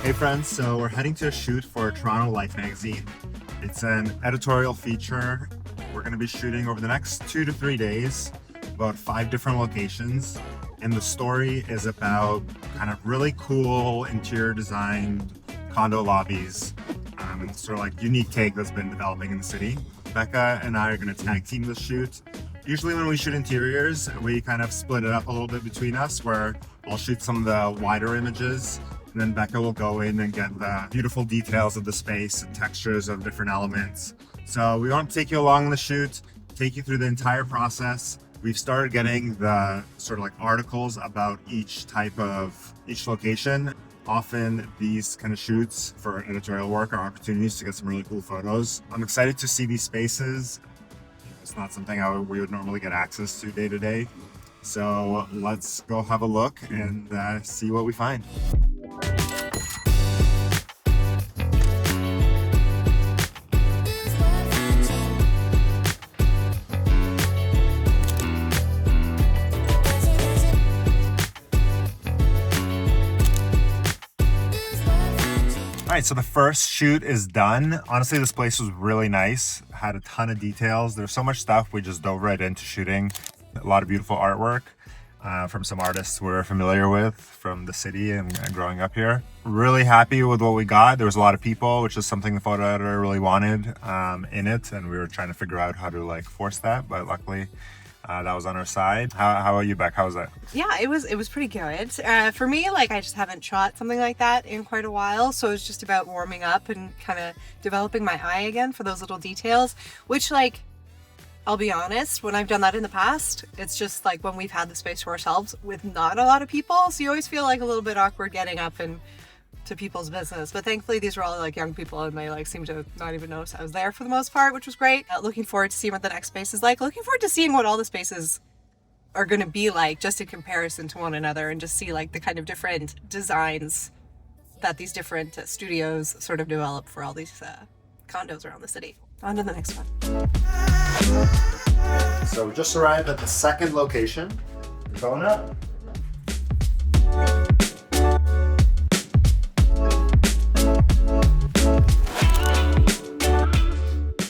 Hey friends, so we're heading to a shoot for Toronto Life magazine. It's an editorial feature. We're going to be shooting over the next 2 to 3 days, about 5 different locations. And the story is about kind of really cool interior designed condo lobbies. And sort of like unique take that's been developing in the city. Becca and I are going to tag team the shoot. Usually when we shoot interiors, we kind of split it up a little bit between us, where I'll shoot some of the wider images, and then Becca will go in and get the beautiful details of the space and textures of different elements. So we want to take you along the shoot, take you through the entire process. We've started getting the sort of like articles about each location. Often these kind of shoots for editorial work are opportunities to get some really cool photos. I'm excited to see these spaces. It's not something we would normally get access to day to day. So let's go have a look and see what we find. All right, so the first shoot is done. Honestly, this place was really nice. Had a ton of details. There's so much stuff we just dove right into shooting. A lot of beautiful artwork from some artists we're familiar with from the city and growing up here. Really happy with what we got. There was a lot of people, which is something the photo editor really wanted in it, and we were trying to figure out how to like force that, but luckily that was on our side. How about you, Beck? How was that? Yeah, it was pretty good. For me, like, I just haven't shot something like that in quite a while, so it's just about warming up and kind of developing my eye again for those little details, which, like, I'll be honest, when I've done that in the past, it's just like when we've had the space to ourselves with not a lot of people, so you always feel like a little bit awkward getting up and to people's business. But thankfully these were all like young people, and they like seemed to not even notice I was there for the most part, which was great. Looking forward to seeing what the next space is like. Looking forward to seeing what all the spaces are going to be like, just in comparison to one another, and just see like the kind of different designs that these different studios sort of develop for all these condos around the city. On to the next one. So we just arrived at the second location. We're going up.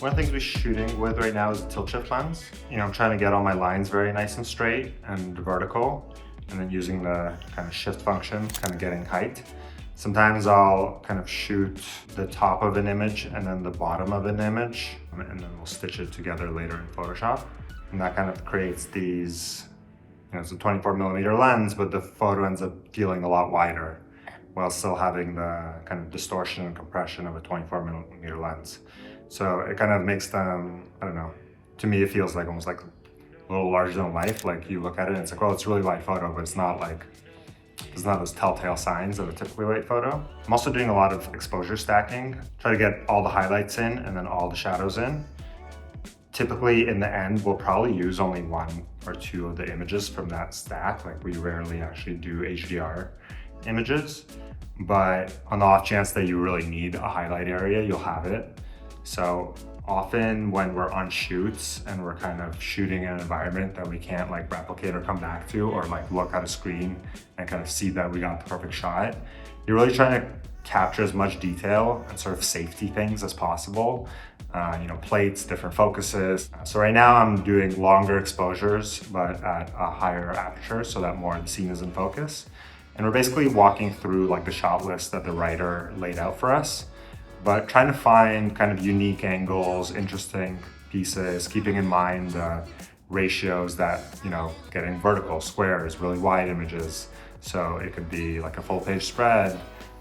One of the things we're shooting with right now is a tilt shift lens. I'm trying to get all my lines very nice and straight and vertical, and then using the kind of shift function, kind of getting height. Sometimes I'll kind of shoot the top of an image and then the bottom of an image, and then we'll stitch it together later in Photoshop. And that kind of creates these, it's a 24mm lens, but the photo ends up feeling a lot wider while still having the kind of distortion and compression of a 24mm lens. So it kind of makes them, I don't know, to me it feels like almost like a little larger than life. Like you look at it and it's like, well, it's a really light photo, but it's not like, there's not those telltale signs of a typically light photo. I'm also doing a lot of exposure stacking, try to get all the highlights in and then all the shadows in. Typically in the end, we'll probably use only 1 or 2 of the images from that stack. Like we rarely actually do HDR images, but on the off chance that you really need a highlight area, you'll have it. So often when we're on shoots and we're kind of shooting in an environment that we can't like replicate or come back to, or like look at a screen and kind of see that we got the perfect shot, you're really trying to capture as much detail and sort of safety things as possible. Plates, different focuses. So right now I'm doing longer exposures, but at a higher aperture so that more of the scene is in focus. And we're basically walking through like the shot list that the writer laid out for us, but trying to find kind of unique angles, interesting pieces, keeping in mind the ratios that, getting vertical, squares, really wide images. So it could be like a full page spread,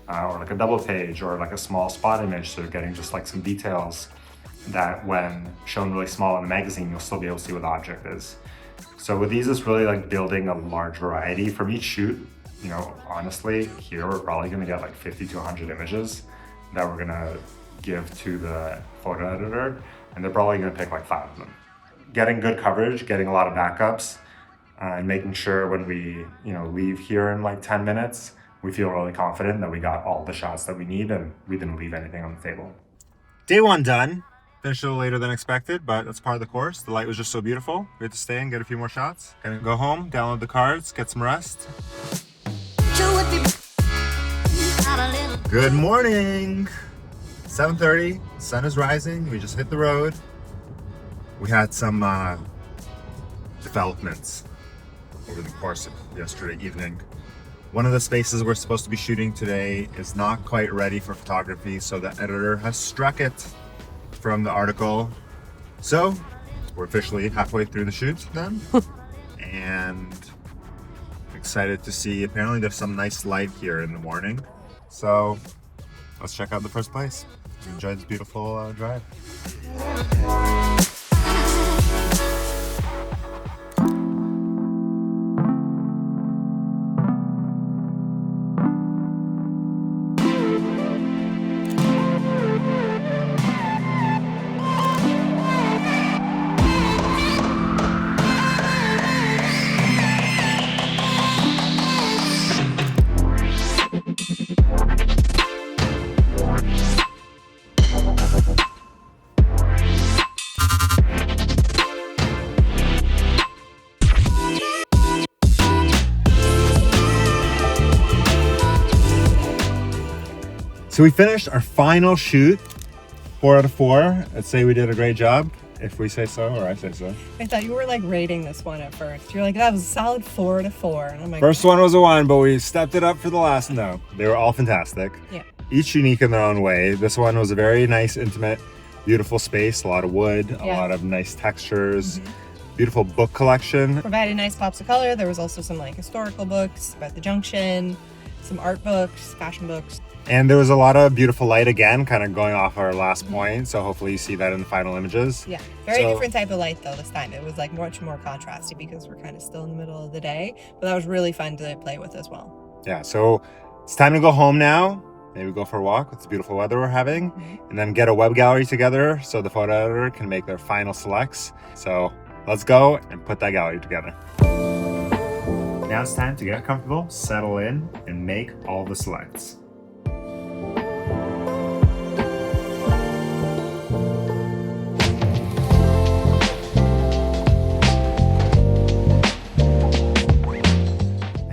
or like a double page, or like a small spot image. So you're getting just like some details that when shown really small in the magazine, you'll still be able to see what the object is. So with these, it's really like building a large variety from each shoot. Honestly, here we're probably gonna get like 50 to 100 images that we're gonna give to the photo editor, and they're probably gonna pick like 5 of them. Getting good coverage, getting a lot of backups, and making sure when we leave here in like 10 minutes, we feel really confident that we got all the shots that we need and we didn't leave anything on the table. Day 1 done. Finished a little later than expected, but that's part of the course. The light was just so beautiful. We had to stay and get a few more shots. Gonna go home, download the cards, get some rest. Good morning. 7:30. Sun is rising. We just hit the road. We had some developments over the course of yesterday evening. One of the spaces we're supposed to be shooting today is not quite ready for photography, so the editor has struck it from the article. So we're officially halfway through the shoot then. And excited to see, apparently there's some nice light here in the morning. So let's check out the first place. Enjoy this beautiful drive. So we finished our final shoot, 4 out of 4. I'd say we did a great job, if we say so, or I say so. I thought you were like rating this one at first. You're like, that was a solid 4 out of 4. And I'm like, First one was a 1, but we stepped it up for the last. No, they were all fantastic. Yeah. Each unique in their own way. This one was a very nice, intimate, beautiful space, a lot of wood, a lot of nice textures, beautiful book collection. Provided nice pops of color. There was also some like historical books about the Junction, some art books, fashion books. And there was a lot of beautiful light again, kind of going off our last point. So hopefully you see that in the final images. Yeah, very different type of light though this time. It was like much more contrasty because we're kind of still in the middle of the day. But that was really fun to play with as well. Yeah, so it's time to go home now. Maybe go for a walk with the beautiful weather we're having. And then get a web gallery together so the photo editor can make their final selects. So let's go and put that gallery together. Now it's time to get comfortable, settle in, and make all the selects.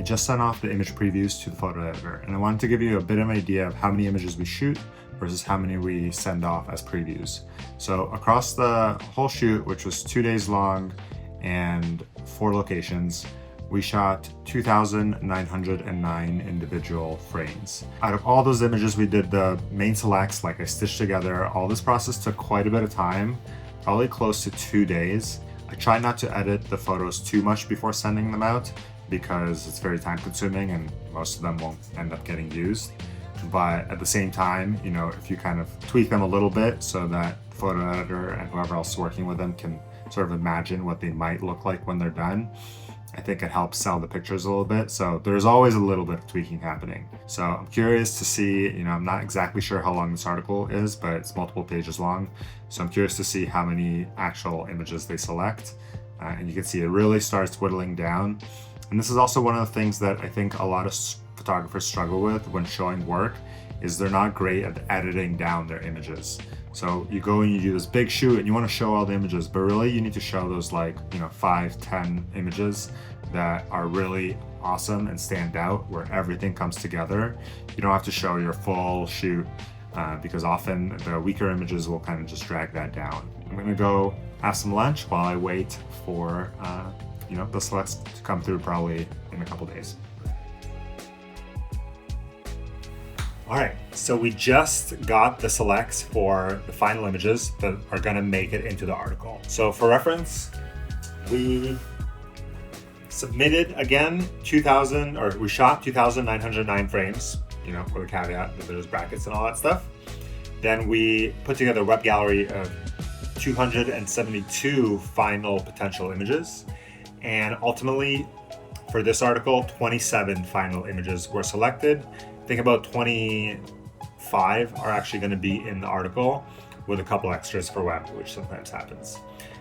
Just sent off the image previews to the photo editor, and I wanted to give you a bit of an idea of how many images we shoot versus how many we send off as previews. So across the whole shoot, which was 2 days long and 4 locations, we shot 2,909 individual frames. Out of all those images, we did the main selects, like I stitched together. All this process took quite a bit of time, probably close to 2 days. I try not to edit the photos too much before sending them out, because it's very time consuming and most of them won't end up getting used. But at the same time, you know, if you kind of tweak them a little bit so that the photo editor and whoever else working with them can sort of imagine what they might look like when they're done, I think it helps sell the pictures a little bit. So there's always a little bit of tweaking happening. So I'm curious to see, you know, I'm not exactly sure how long this article is, but it's multiple pages long. So I'm curious to see how many actual images they select. And you can see it really starts whittling down. And this is also one of the things that I think a lot of photographers struggle with when showing work, is they're not great at editing down their images. So you go and you do this big shoot and you want to show all the images, but really you need to show those 5-10 images that are really awesome and stand out, where everything comes together. You don't have to show your full shoot because often the weaker images will kind of just drag that down. I'm gonna go have some lunch while I wait for the selects to come through probably in a couple days. All right, so we just got the selects for the final images that are gonna make it into the article. So for reference, we submitted again we shot 2,909 frames, with a caveat that there's brackets and all that stuff. Then we put together a web gallery of 272 final potential images. And ultimately, for this article, 27 final images were selected. I think about 25 are actually going to be in the article, with a couple extras for web, which sometimes happens.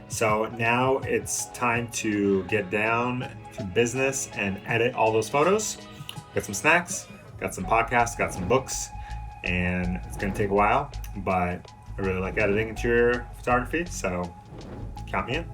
So now it's time to get down to business and edit all those photos. Got some snacks, got some podcasts, got some books, and it's going to take a while, but I really like editing interior photography, so count me in.